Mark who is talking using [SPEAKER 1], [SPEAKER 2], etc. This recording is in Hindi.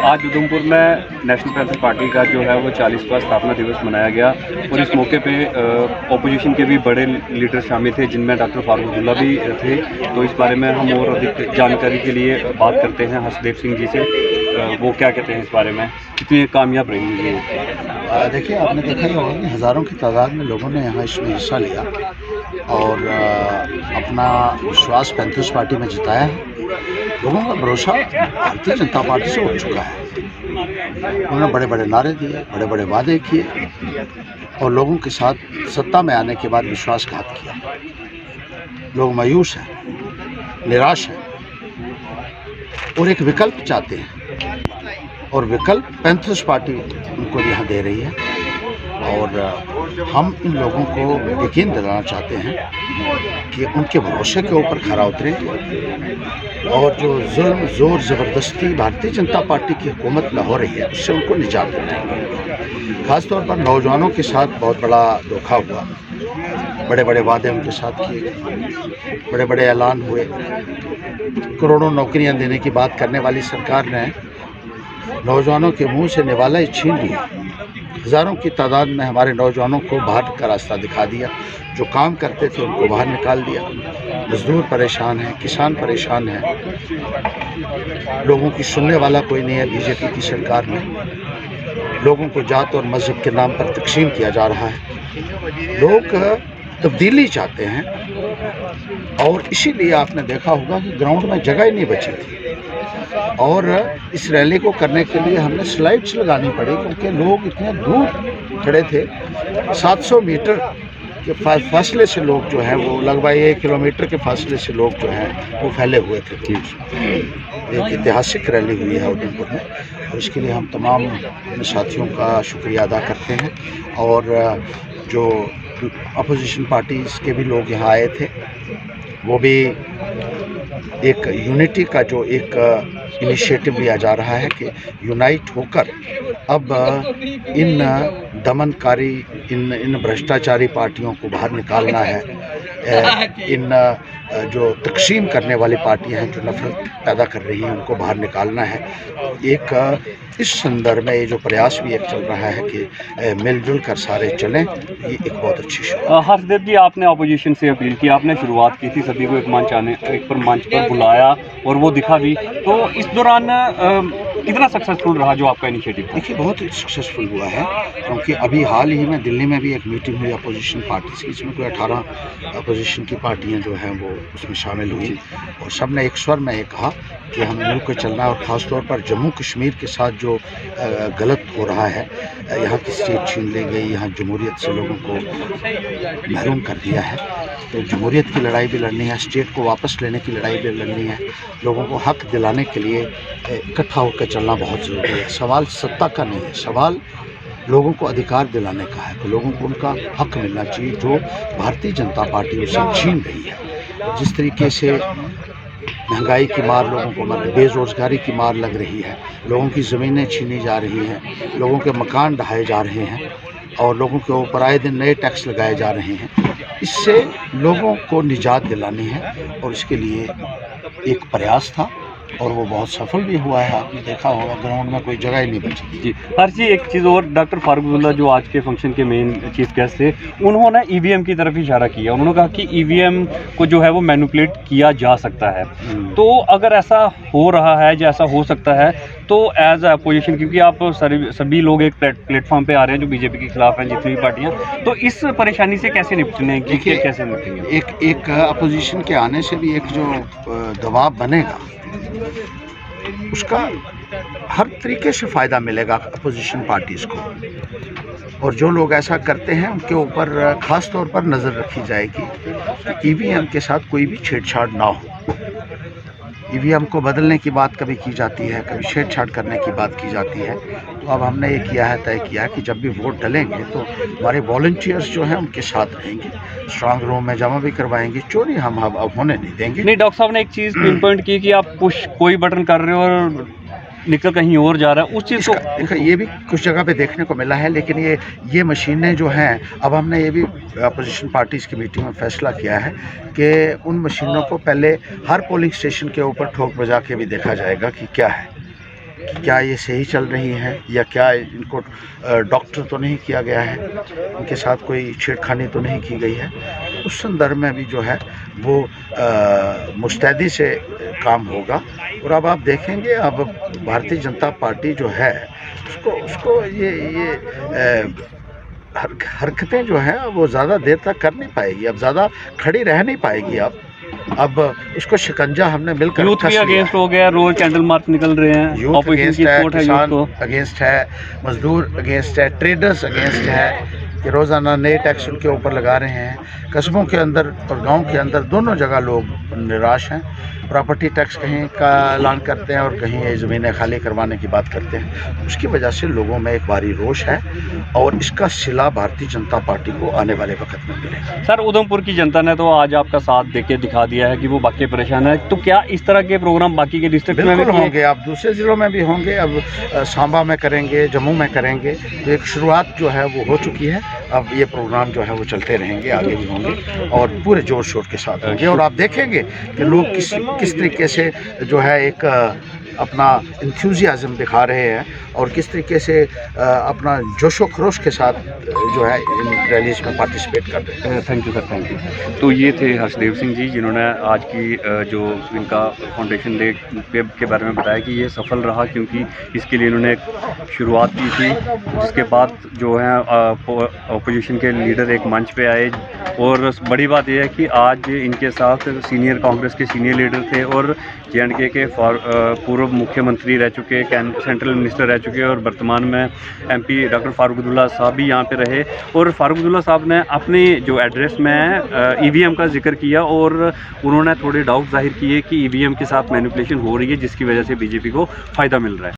[SPEAKER 1] आज उधमपुर में नेशनल पैंथर्स पार्टी का जो है वो 40वां स्थापना दिवस मनाया गया और इस मौके पे ऑपोजिशन के भी बड़े लीडर शामिल थे, जिनमें डॉक्टर फारूक अब्दुल्ला भी थे। तो इस बारे में हम और अधिक जानकारी के लिए बात करते हैं हर्षदेव सिंह जी से। वो क्या कहते हैं इस बारे में, कितनी कामयाब रही ये?
[SPEAKER 2] देखिए, आपने देखा ही होगा कि हज़ारों की तादाद में लोगों ने यहाँ इसमें हिस्सा लिया और अपना विश्वास पैंथर्स पार्टी में जताया है। लोगों का भरोसा भारतीय जनता पार्टी से उठ चुका है। उन्होंने बड़े बड़े नारे दिए, बड़े बड़े वादे किए और लोगों के साथ सत्ता में आने के बाद विश्वासघात किया। लोग मायूस हैं, निराश हैं और एक विकल्प चाहते हैं और विकल्प पैंथर्स पार्टी उनको यहाँ दे रही है। और हम इन लोगों को यकीन दिलाना चाहते हैं कि उनके भरोसे के ऊपर खरा उतरें और जो जुल्म ज़ोर ज़बरदस्ती भारतीय जनता पार्टी की हुकूमत में हो रही है उससे उनको निजात दिलाएंगे। ख़ासतौर पर नौजवानों के साथ बहुत बड़ा धोखा हुआ, बड़े बड़े वादे उनके साथ किए, बड़े बड़े ऐलान हुए। करोड़ों नौकरियां देने की बात करने वाली सरकार ने नौजवानों के मुंह से निवाला ही छीन लिया। हज़ारों की तादाद में हमारे नौजवानों को बाहर का रास्ता दिखा दिया। जो काम करते थे उनको बाहर निकाल दिया। मजदूर परेशान हैं, किसान परेशान हैं, लोगों की सुनने वाला कोई नहीं है। बीजेपी की सरकार में लोगों को जात और मज़हब के नाम पर तकसीम किया जा रहा है। लोग तब्दीली चाहते हैं और इसीलिए आपने देखा होगा कि ग्राउंड में जगह ही नहीं बची थी और इस रैली को करने के लिए हमने स्लाइड्स लगानी पड़ी क्योंकि लोग इतने दूर खड़े थे। 700 मीटर के फासले से लोग जो हैं वो लगभग 1 किलोमीटर के फासले से लोग जो हैं वो फैले हुए थे। एक ऐतिहासिक रैली हुई है उधमपुर में और इसके लिए हम तमाम अपने साथियों का शुक्रिया अदा करते हैं। और जो अपोजिशन पार्टीज़ के भी लोग यहाँ आए थे, वो भी एक यूनिटी का जो एक इनिशिएटिव लिया जा रहा है कि यूनाइट होकर अब इन दमनकारी, इन भ्रष्टाचारी पार्टियों को बाहर निकालना है। इन जो तकसीम करने वाली पार्टियां हैं जो नफरत पैदा कर रही हैं उनको बाहर निकालना है। एक इस संदर्भ में ये जो प्रयास भी एक चल रहा है कि मिलजुल कर सारे चलें, ये एक बहुत अच्छी शुरुआत।
[SPEAKER 1] हर्षदेव जी, आपने अपोजिशन से अपील की, आपने शुरुआत की थी, सभी को एक मंच पर बुलाया और वो दिखा भी। तो इस दौरान कितना सक्सेसफुल रहा जो आपका इनिशिएटिव?
[SPEAKER 2] देखिए, बहुत ही सक्सेसफुल हुआ है क्योंकि अभी हाल ही में दिल्ली में भी एक मीटिंग हुई अपोजिशन पार्टीज़ की, जिसमें कोई 18 अपोजिशन की पार्टियां जो हैं वो उसमें शामिल हुई और सब ने एक स्वर में ये कहा कि हम मिल कर चलना है। और ख़ास तौर पर जम्मू कश्मीर के साथ जो गलत हो रहा है, यहाँ की स्टेट छीन ली गई, यहाँ जमहूरियत से लोगों को महरूम कर दिया है। तो जमहूरियत की लड़ाई भी लड़नी है, स्टेट को वापस लेने की लड़ाई भी लड़नी है। लोगों को हक दिलाने के लिए इकट्ठा होकर चलना बहुत ज़रूरी है। सवाल सत्ता का नहीं है, सवाल लोगों को अधिकार दिलाने का है। तो लोगों को उनका हक मिलना चाहिए जो भारतीय जनता पार्टी उसे छीन रही है। जिस तरीके से महंगाई की मार लोगों को, मतलब बेरोज़गारी की मार लग रही है, लोगों की ज़मीनें छीनी जा रही हैं, लोगों के मकान ढहाए जा रहे हैं और लोगों के ऊपर आए दिन नए टैक्स लगाए जा रहे हैं। इससे लोगों को निजात दिलानी है और इसके लिए एक प्रयास था और वो बहुत सफल भी हुआ है। आपने देखा होगा ग्राउंड में कोई जगह ही नहीं बची
[SPEAKER 1] जी। हर चीज़ एक चीज़ और, डॉक्टर फारूक अब्दुल्ला जो आज के फंक्शन के मेन चीफ गेस्ट थे, उन्होंने ईवीएम की तरफ इशारा किया। उन्होंने कहा कि ईवीएम को जो है वो मैनिपुलेट किया जा सकता है। तो अगर ऐसा हो रहा है, जैसा हो सकता है, तो एज अपोजिशन, क्योंकि आप सभी लोग एक प्लेटफॉर्म पे आ रहे हैं जो बीजेपी के खिलाफ हैं, जितनी भी पार्टियाँ, तो इस परेशानी से कैसे निपटने की, कैसे निपटेंगे?
[SPEAKER 2] एक अपोजिशन के आने से भी एक जो दबाव बनेगा उसका हर तरीके से फ़ायदा मिलेगा अपोजिशन पार्टीज़ को। और जो लोग ऐसा करते हैं उनके ऊपर ख़ास तौर पर नज़र रखी जाएगी कि ईवीएम के साथ कोई भी छेड़छाड़ ना हो। ईवीएम को बदलने की बात कभी की जाती है, कभी छेड़छाड़ करने की बात की जाती है। तो अब हमने ये तय किया है कि जब भी वोट डलेंगे तो हमारे वॉलंटियर्स जो हैं उनके साथ रहेंगे, स्ट्रांग रूम में जमा भी करवाएंगे। चोरी हम अब होने नहीं देंगे।
[SPEAKER 1] नहीं, डॉक्टर साहब ने एक चीज़ पिन पॉइंट की कि आप पुश कोई बटन कर रहे हो और निकल कहीं और जा रहा है, उस चीज़ को
[SPEAKER 2] देखो, ये भी कुछ जगह पे देखने को मिला है। लेकिन ये मशीनें जो हैं, अब हमने ये भी अपोजिशन पार्टीज़ की मीटिंग में फैसला किया है कि उन मशीनों को पहले हर पोलिंग स्टेशन के ऊपर ठोक बजा के भी देखा जाएगा कि क्या है। कि क्या ये सही चल रही है या क्या इनको डॉक्टर तो नहीं किया गया है, इनके साथ कोई छेड़खानी तो नहीं की गई है। उस संदर्भ में भी जो है वो मुस्तैदी से काम होगा। और अब आप देखेंगे, अब भारतीय जनता पार्टी जो है उसको ये हरकतें जो हैं वो ज़्यादा देर तक कर नहीं पाएगी, अब ज़्यादा खड़ी रह नहीं पाएगी। अब उसको शिकंजा हमने मिलकर
[SPEAKER 1] यूथ भी अगेंस्ट हो गया, रोज कैंडल मार्च निकल रहे हैं,
[SPEAKER 2] यूथ
[SPEAKER 1] ऑपोजिशन
[SPEAKER 2] अगेंस्ट
[SPEAKER 1] की
[SPEAKER 2] है,
[SPEAKER 1] सपोर्ट है यूथ को,
[SPEAKER 2] किसान अगेंस्ट है, मजदूर अगेंस्ट है, ट्रेडर्स अगेंस्ट है कि रोज़ाना नए टैक्स उनके ऊपर लगा रहे हैं। कस्बों के अंदर और गांव के अंदर दोनों जगह लोग निराश हैं। प्रॉपर्टी टैक्स कहीं का ऐलान करते हैं और कहीं ये ज़मीनें खाली करवाने की बात करते हैं। उसकी वजह से लोगों में एक भारी रोष है और इसका सिला भारतीय जनता पार्टी को आने वाले वक्त में मिलेगा।
[SPEAKER 1] सर उधमपुर की जनता ने तो आज आपका साथ देके दिखा दिया है कि वो बाकी परेशान है, तो क्या इस तरह के प्रोग्राम बाकी के डिस्ट्रिक्ट में
[SPEAKER 2] बिल्कुल
[SPEAKER 1] भी
[SPEAKER 2] होंगे, अब दूसरे ज़िलों में भी होंगे। अब सांबा में करेंगे, जम्मू में करेंगे, तो एक शुरुआत जो है वो हो चुकी है। अब ये प्रोग्राम जो है वो चलते रहेंगे, आगे भी होंगे और पूरे जोर शोर के साथ होंगे। और आप देखेंगे कि लोग किस तरीके से जो है एक अपना इंथ्यूजियाज़म दिखा रहे हैं और किस तरीके से अपना जोशो खरोश के साथ जो है इन रैलीज में पार्टिसिपेट कर रहे हैं।
[SPEAKER 1] Thank you sir, thank you. तो ये थे हर्षदेव सिंह जी, जिन्होंने आज की जो इनका फाउंडेशन डे के बारे में बताया कि ये सफल रहा, क्योंकि इसके लिए इन्होंने एक शुरुआत की थी, जिसके बाद जो है अपोजिशन के लीडर एक मंच पे आए। और बड़ी बात यह है कि आज इनके साथ सीनियर कांग्रेस के सीनियर लीडर थे और J&K के पूर्व मुख्यमंत्री रह चुके, सेंट्रल मिनिस्टर रह चुके और वर्तमान में MP डॉक्टर फारूक अब्दुल्ला साहब भी यहाँ पे रहे। और फारूक अब्दुल्ला साहब ने अपने जो एड्रेस में EVM का जिक्र किया और उन्होंने थोड़े डाउट जाहिर किए कि EVM के साथ मैनिपुलेशन हो रही है, जिसकी वजह से BJP को फ़ायदा मिल रहा है।